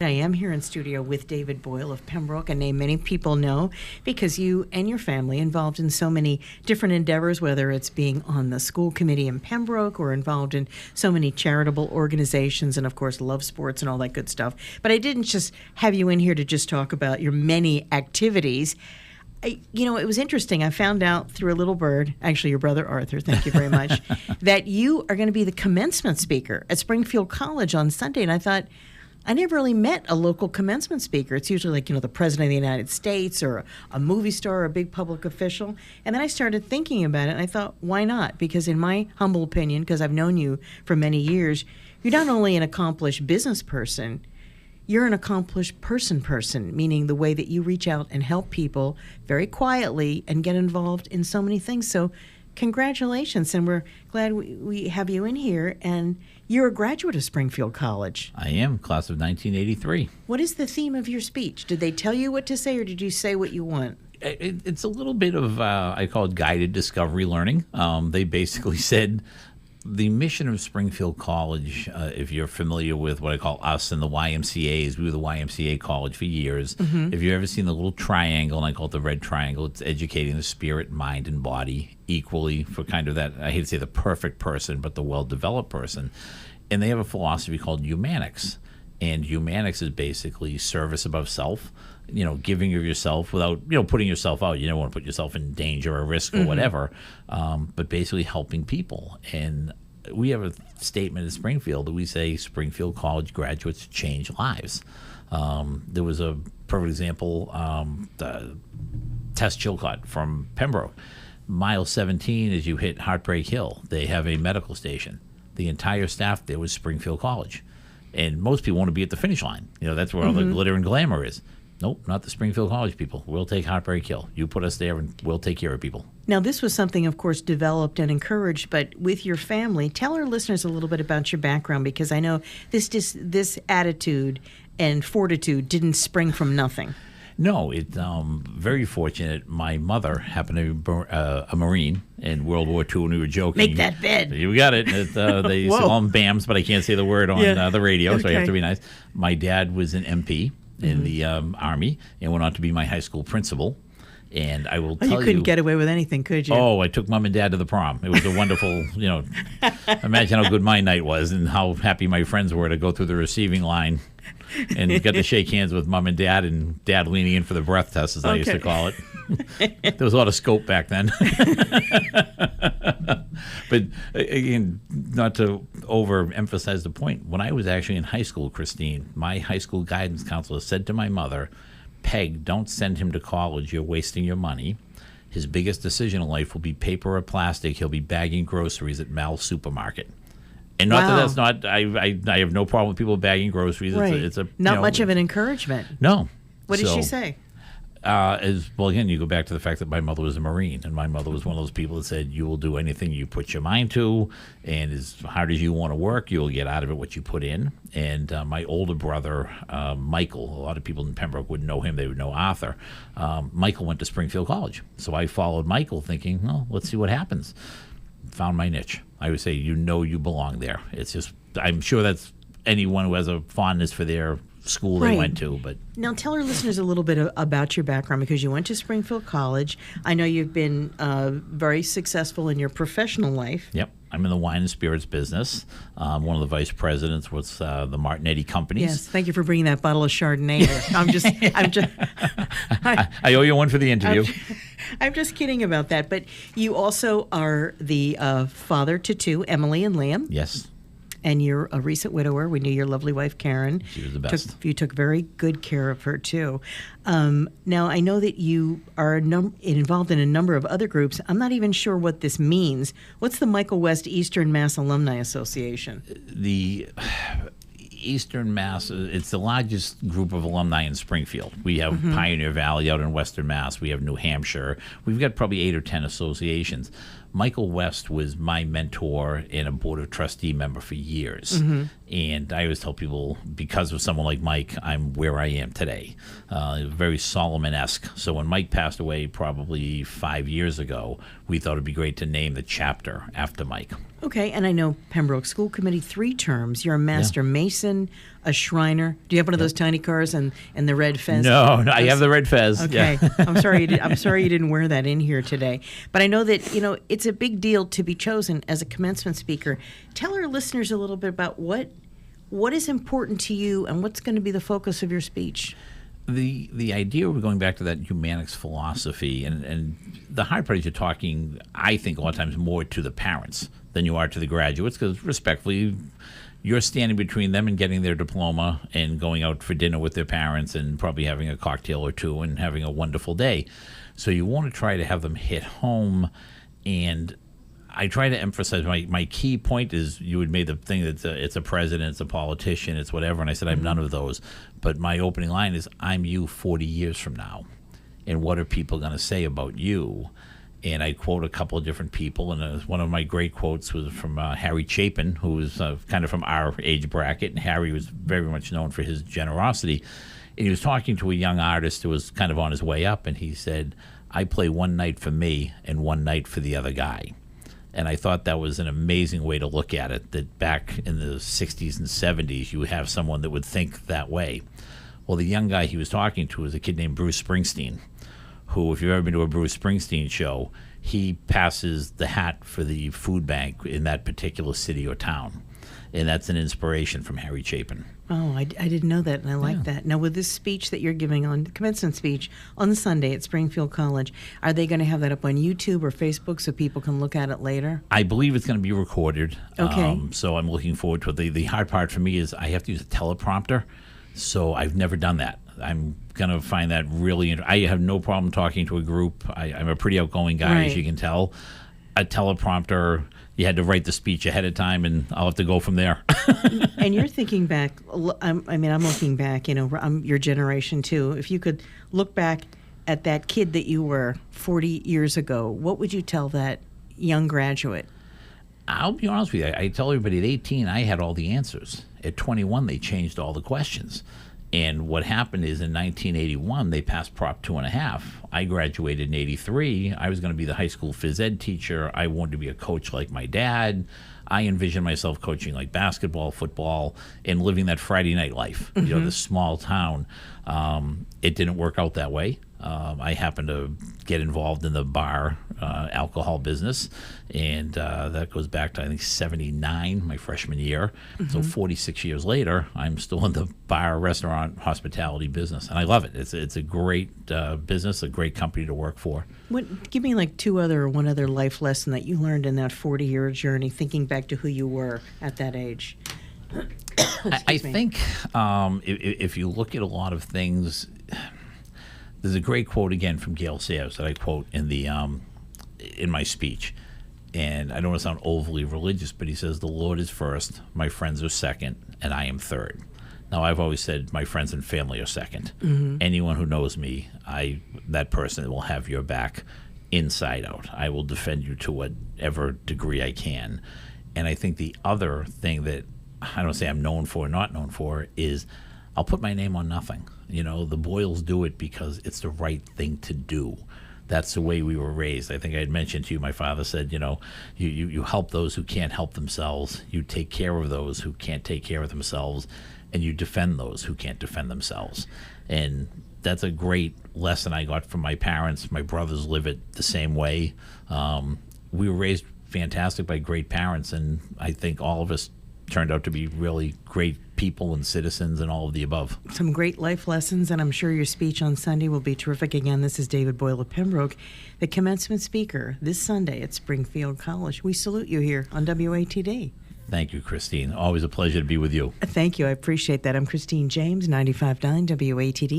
I am here in studio with David Boyle of Pembroke, a name many people know because you and your family involved in so many different endeavors, whether it's being on the school committee in Pembroke or involved in so many charitable organizations and, of course, love sports and all that good stuff. But I didn't just have you in here to just talk about your many activities. It was interesting. I found out through a little bird, actually your brother Arthur, thank you very much, that you are going to be the commencement speaker at Springfield College on Sunday. And I thought, I never really met a local commencement speaker. It's usually like, the President of the United States or a movie star or a big public official. And then I started thinking about it, and I thought, why not? Because in my humble opinion, because I've known you for many years, you're not only an accomplished business person, you're an accomplished person, meaning the way that you reach out and help people very quietly and get involved in so many things. So congratulations, and we're glad we have you in here. And you're a graduate of Springfield College. I am, class of 1983. What is the theme of your speech? Did they tell you what to say, or did you say what you want? It's a little bit of, I call it guided discovery learning. They basically said the mission of Springfield College, if you're familiar with what I call us and the YMCAs, we were the YMCA college for years. Mm-hmm. If you've ever seen the little triangle, and I call it the red triangle, it's educating the spirit, mind, and body equally for kind of that, I hate to say the perfect person, but the well-developed person. And they have a philosophy called humanics. And humanics is basically service above self, giving of yourself without, putting yourself out. You don't want to put yourself in danger or risk or whatever, but basically helping people. And we have a statement in Springfield that we say Springfield College graduates change lives. There was a perfect example, Tess Chilcott from Pembroke. Mile 17, as you hit Heartbreak Hill, they have a medical station. The entire staff there was Springfield College. And most people want to be at the finish line. That's where all the glitter and glamour is. Nope, not the Springfield College people. We'll take Heartbreak Hill. You put us there and we'll take care of people. Now, this was something, of course, developed and encouraged, but with your family, tell our listeners a little bit about your background, because I know this attitude and fortitude didn't spring from nothing. No, it's very fortunate. My mother happened to be a Marine in World War II, and we were joking. Make that bed. You got it. They used to call them BAMs, but I can't say the word on the radio, so I have to be nice. My dad was an MP in the Army and went on to be my high school principal. And I will tell you... You couldn't get away with anything, could you? Oh, I took Mom and Dad to the prom. It was a wonderful, imagine how good my night was and how happy my friends were to go through the receiving line and get to shake hands with Mom and Dad leaning in for the breath test, as I used to call it. There was a lot of scope back then. But again, not to overemphasize the point, when I was actually in high school, Christine, my high school guidance counselor said to my mother, Peg, don't send him to college. You're wasting your money. His biggest decision in life will be paper or plastic. He'll be bagging groceries at Mal's supermarket. And not that that's not, I have no problem with people bagging groceries. Right. It's a not much of an encouragement. No. What did she say? Again, you go back to the fact that my mother was a Marine, and my mother was one of those people that said, you will do anything you put your mind to, and as hard as you want to work, you'll get out of it what you put in. And my older brother, Michael, a lot of people in Pembroke would know him, they would know Arthur. Michael went to Springfield College. So I followed Michael thinking, well, let's see what happens. Found my niche. I would say, you belong there. It's just, I'm sure that's anyone who has a fondness for their school they went to. But now tell our listeners a little bit about your background, because you went to Springfield College. I know you've been very successful in your professional life. Yep. I'm in the wine and spirits business. One of the vice presidents was the Martinetti Companies. Yes, thank you for bringing that bottle of Chardonnay. I owe you one for the interview. I'm just kidding about that. But you also are the father to two, Emily and Liam. Yes. And you're a recent widower. We knew your lovely wife, Karen. She was the best. You took very good care of her, too. Now, I know that you are involved in a number of other groups. I'm not even sure what this means. What's the Michael West Eastern Mass Alumni Association? The Eastern Mass, it's the largest group of alumni in Springfield. We have Pioneer Valley out in Western Mass. We have New Hampshire. We've got probably 8 or 10 associations. Michael West was my mentor and a board of trustee member for years. And I always tell people, because of someone like Mike, I'm where I am today. Very Solomon-esque. So when Mike passed away probably 5 years ago, we thought it'd be great to name the chapter after Mike. Okay, and I know Pembroke School Committee 3 terms. You're a Master Mason, a Shriner? Do you have one of those tiny cars and the red fez? No, I have the red fez. Okay, Yeah. I'm sorry you didn't wear that in here today. But I know that it's a big deal to be chosen as a commencement speaker. Tell our listeners a little bit about what is important to you and what's going to be the focus of your speech. The idea of going back to that humanics philosophy, and the hard part is you're talking, I think, a lot of times more to the parents than you are to the graduates, because respectfully, you're standing between them and getting their diploma and going out for dinner with their parents and probably having a cocktail or two and having a wonderful day. So you want to try to have them hit home, and I try to emphasize my key point is you had made the thing that it's a president, it's a politician, it's whatever, and I said I'm none of those. But my opening line is I'm you 40 years from now, and what are people going to say about you? And I quote a couple of different people, and one of my great quotes was from Harry Chapin, who was kind of from our age bracket, and Harry was very much known for his generosity. And he was talking to a young artist who was kind of on his way up, and he said, I play one night for me and one night for the other guy. And I thought that was an amazing way to look at it, that back in the 60s and 70s, you would have someone that would think that way. Well, the young guy he was talking to was a kid named Bruce Springsteen, who, if you've ever been to a Bruce Springsteen show, he passes the hat for the food bank in that particular city or town. And that's an inspiration from Harry Chapin. Oh, I didn't know that, and I like that. Now, with this speech that you're giving on the commencement speech on Sunday at Springfield College, are they going to have that up on YouTube or Facebook so people can look at it later? I believe it's going to be recorded. Okay. So I'm looking forward to it. The hard part for me is I have to use a teleprompter, so I've never done that. I'm going to find that really I have no problem talking to a group. I'm a pretty outgoing guy, Right. as you can tell. A teleprompter, you had to write the speech ahead of time, and I'll have to go from there. And you're thinking back, I'm looking back, I'm your generation too. If you could look back at that kid that you were 40 years ago, what would you tell that young graduate? I'll be honest with you. I tell everybody at 18, I had all the answers. At 21, they changed all the questions. And what happened is in 1981, they passed Prop 2.5. I graduated in 83. I was going to be the high school phys ed teacher. I wanted to be a coach like my dad. I envisioned myself coaching like basketball, football, and living that Friday night life, this small town. It didn't work out that way. I happened to get involved in the bar alcohol business, and that goes back to, I think, 79, my freshman year. So 46 years later, I'm still in the bar, restaurant, hospitality business, and I love it. It's a great business, a great company to work for. Give me like one other life lesson that you learned in that 40-year journey, thinking back to who you were at that age. I think if you look at a lot of things, there's a great quote again from Gail Sayers that I quote in my speech, and I don't want to sound overly religious, but he says, "The Lord is first, my friends are second, and I am third." Now, I've always said my friends and family are second. Anyone who knows me, that person will have your back inside out. I will defend you to whatever degree I can. And I think the other thing that I don't say I'm known for or not known for is I'll put my name on nothing. The Boyles do it because it's the right thing to do. That's the way we were raised. I think I had mentioned to you, my father said, you help those who can't help themselves. You take care of those who can't take care of themselves. And you defend those who can't defend themselves. And that's a great lesson I got from my parents. My brothers live it the same way. We were raised fantastic by great parents, and I think all of us turned out to be really great people and citizens and all of the above. Some great life lessons, and I'm sure your speech on Sunday will be terrific. Again, this is David Boyle of Pembroke, the commencement speaker this Sunday at Springfield College. We salute you here on WATD. Thank you, Christine. Always a pleasure to be with you. Thank you. I appreciate that. I'm Christine James, 95.9 WATD.